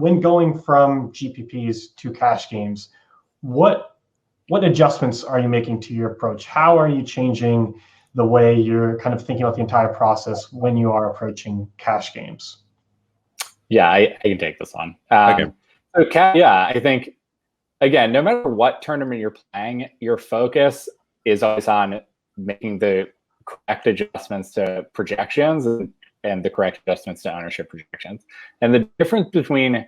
when going from GPPs to cash games, what adjustments are you making to your approach? How are you changing the way you're kind of thinking about the entire process when you are approaching cash games? Yeah, I can take this one. Okay. I think, again, no matter what tournament you're playing, your focus is always on making the correct adjustments to projections and the correct adjustments to ownership projections. And the difference between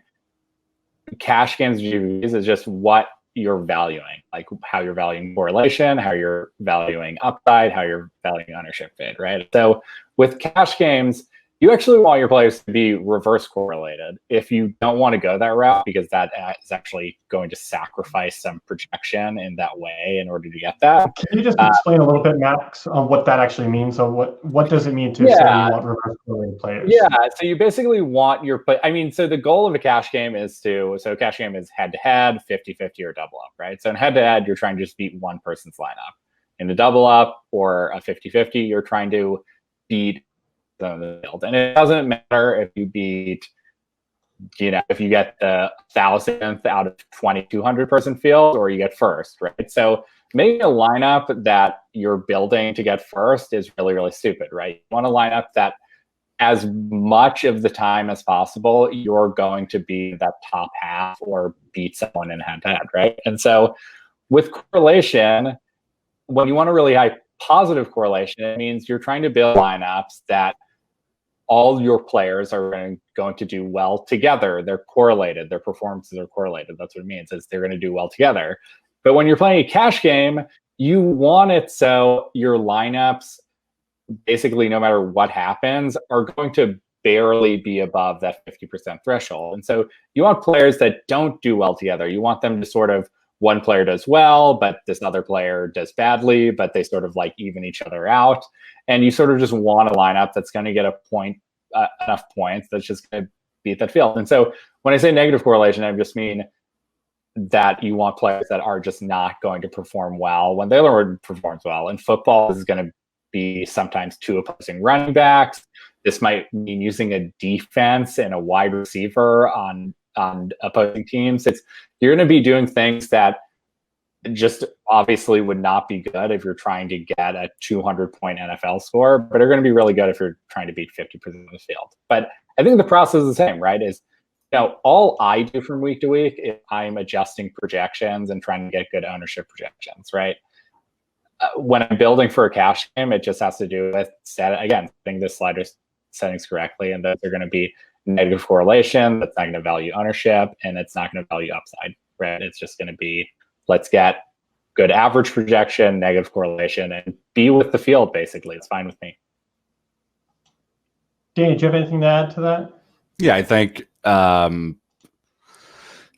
cash games and GPPs is just what you're valuing, like how you're valuing correlation, how you're valuing upside, how you're valuing ownership fade, right? So with cash games, you actually want your players to be reverse correlated. If you don't want to go that route, because that is actually going to sacrifice some projection in that way in order to get that. Can you just explain a little bit, Max, on what that actually means? So what does it mean to say you want reverse correlated players? Yeah, so you basically want your play. I mean, so the goal of a cash game is a cash game is head-to-head, 50-50, or double up, right? So in head-to-head, you're trying to just beat one person's lineup. In a double up or a 50-50, you're trying to beat the field. And it doesn't matter if you beat, if you get the 1,000th out of 2,200 person field or you get first, right? So making a lineup that you're building to get first is really, really stupid, right? You want a lineup that as much of the time as possible, you're going to be that top half or beat someone in head-to-head, right? And so with correlation, when you want a really high positive correlation, it means you're trying to build lineups that all your players are going to do well together. They're correlated. Their performances are correlated. That's what it means, is they're going to do well together. But when you're playing a cash game, you want it so your lineups, basically no matter what happens, are going to barely be above that 50% threshold. And so you want players that don't do well together. You want them to sort of, one player does well, but this other player does badly, but they sort of like even each other out. And you sort of just want a lineup that's going to get enough points that's just going to beat that field. And so when I say negative correlation, I just mean that you want players that are just not going to perform well when the other one performs well. In football, this is going to be sometimes two opposing running backs. This might mean using a defense and a wide receiver on opposing teams. You're going to be doing things that just obviously would not be good if you're trying to get a 200-point NFL score, but are going to be really good if you're trying to beat 50% of the field. But I think the process is the same, right? All I do from week to week is I'm adjusting projections and trying to get good ownership projections, right? When I'm building for a cash game, it just has to do with setting the slider settings correctly, and those are going to be negative correlation. That's not going to value ownership, and it's not going to value upside, right? It's just going to be, let's get good average projection, negative correlation, and be with the field, basically. It's fine with me. Danny, do you have anything to add to that? Yeah, I think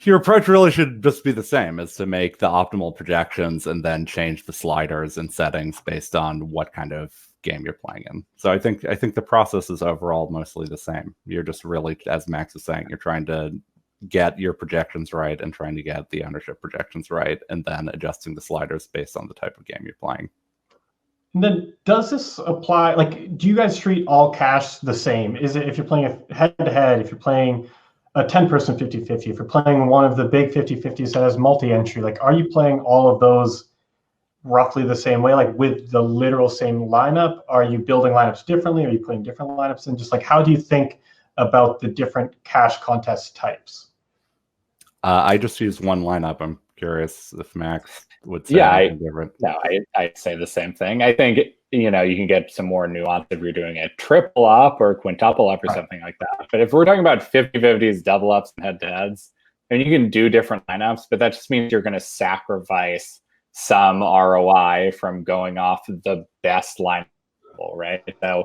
your approach really should just be the same, is to make the optimal projections and then change the sliders and settings based on what kind of game you're playing in. So I think the process is overall mostly the same. You're just really, as Max is saying, you're trying to get your projections right and trying to get the ownership projections right, and then adjusting the sliders based on the type of game you're playing. And then does this apply, like, do you guys treat all cash the same? Is it, if you're playing a head-to-head, if you're playing a 10-person 50-50, if you're playing one of the big 50-50s that has multi-entry, like, are you playing all of those roughly the same way, like with the literal same lineup? Are you building lineups differently? Are you putting different lineups in? Just like, how do you think about the different cash contest types? I just use one lineup. I'm curious if Max would say anything different. No, I'd say the same thing. I think, you can get some more nuance if you're doing a triple up or quintuple up or something like that. But if we're talking about 50-50s, double ups, and head-to-heads, and you can do different lineups, but that just means you're going to sacrifice some ROI from going off the best lineup, right? So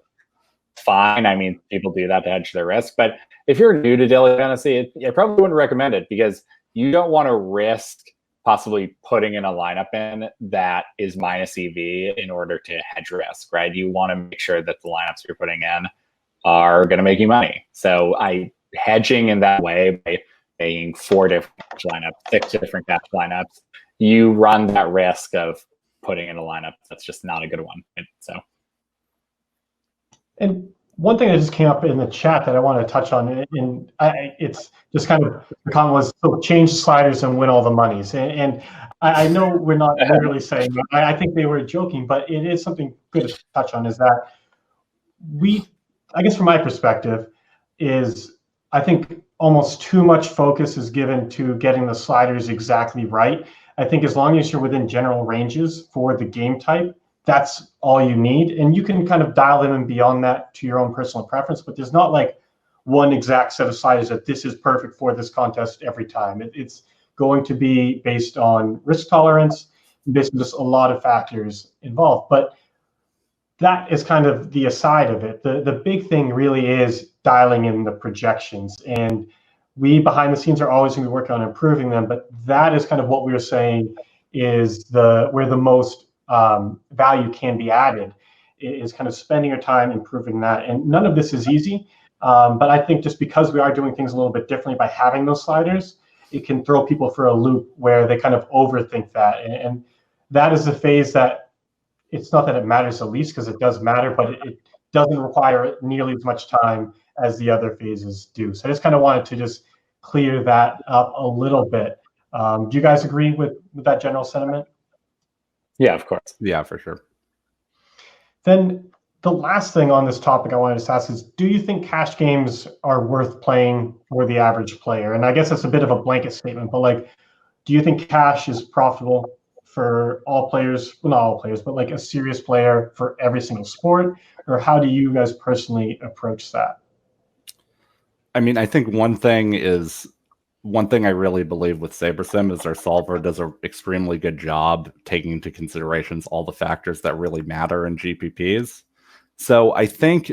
fine. I mean, people do that to hedge their risk. But if you're new to daily fantasy, I probably wouldn't recommend it, because you don't want to risk possibly putting in a lineup in that is minus EV in order to hedge risk, right? You want to make sure that the lineups you're putting in are going to make you money. So hedging in that way, by making 4 different cash lineups, 6 different cash lineups, you run that risk of putting in a lineup that's just not a good one. Right? So, and One thing that just came up in the chat that I want to touch on, and it's just kind of the comment was, so change the sliders and win all the monies. And I know we're not literally saying that. I think they were joking, but it is something good to touch on, is that I guess from my perspective, is I think almost too much focus is given to getting the sliders exactly right. I think as long as you're within general ranges for the game type, that's all you need. And you can kind of dial them in beyond that to your own personal preference, but there's not like one exact set of sliders that this is perfect for this contest every time. It's going to be based on risk tolerance, based on just a lot of factors involved. But that is kind of the aside of it. The big thing really is dialing in the projections. And we behind the scenes are always going to be working on improving them, but that is kind of what we were saying is where the most value can be added, is kind of spending your time improving that. And none of this is easy, but I think just because we are doing things a little bit differently by having those sliders, it can throw people for a loop where they kind of overthink that. And that is the phase that it's not that it matters the least, because it does matter, but it doesn't require nearly as much time as the other phases do. So I just kind of wanted to just clear that up a little bit. Do you guys agree with that general sentiment? Yeah, of course. Yeah, for sure. Then the last thing on this topic I wanted to ask is, do you think cash games are worth playing for the average player? And I guess that's a bit of a blanket statement, but like, do you think cash is profitable for all players? Well, not all players, but like a serious player for every single sport? Or how do you guys personally approach that? I mean, I think one thing I really believe with SaberSim is our solver does an extremely good job taking into considerations all the factors that really matter in GPPs. So I think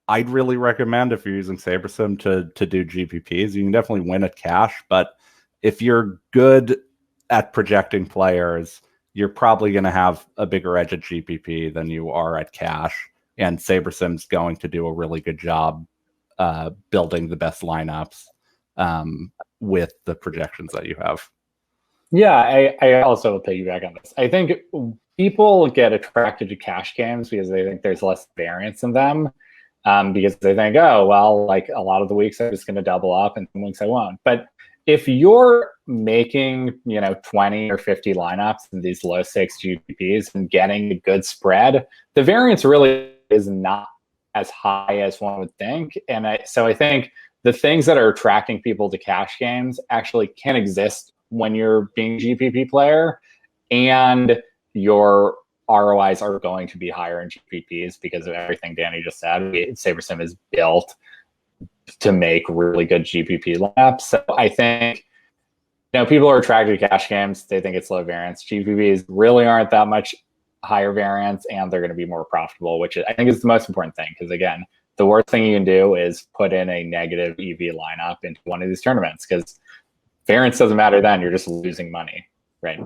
I'd really recommend, if you're using SaberSim, to do GPPs. You can definitely win at cash, but if you're good at projecting players, you're probably going to have a bigger edge at GPP than you are at cash. And SaberSim's going to do a really good job building the best lineups with the projections that you have. Yeah, I also will piggyback on this. I think people get attracted to cash games because they think there's less variance in them, because they think, oh, well, like a lot of the weeks I'm just going to double up and some weeks I won't. But if you're making, 20 or 50 lineups in these low stakes GPPs and getting a good spread, the variance really is not as high as one would think. And so I think the things that are attracting people to cash games actually can exist when you're being a GPP player, and your ROIs are going to be higher in GPPs because of everything Danny just said. SaberSim is built to make really good GPP lineups. So I think, people are attracted to cash games. They think it's low variance. GPPs really aren't that much higher variance, and they're going to be more profitable, which I think is the most important thing. Because again, the worst thing you can do is put in a negative EV lineup into one of these tournaments, because variance doesn't matter then. You're just losing money, right?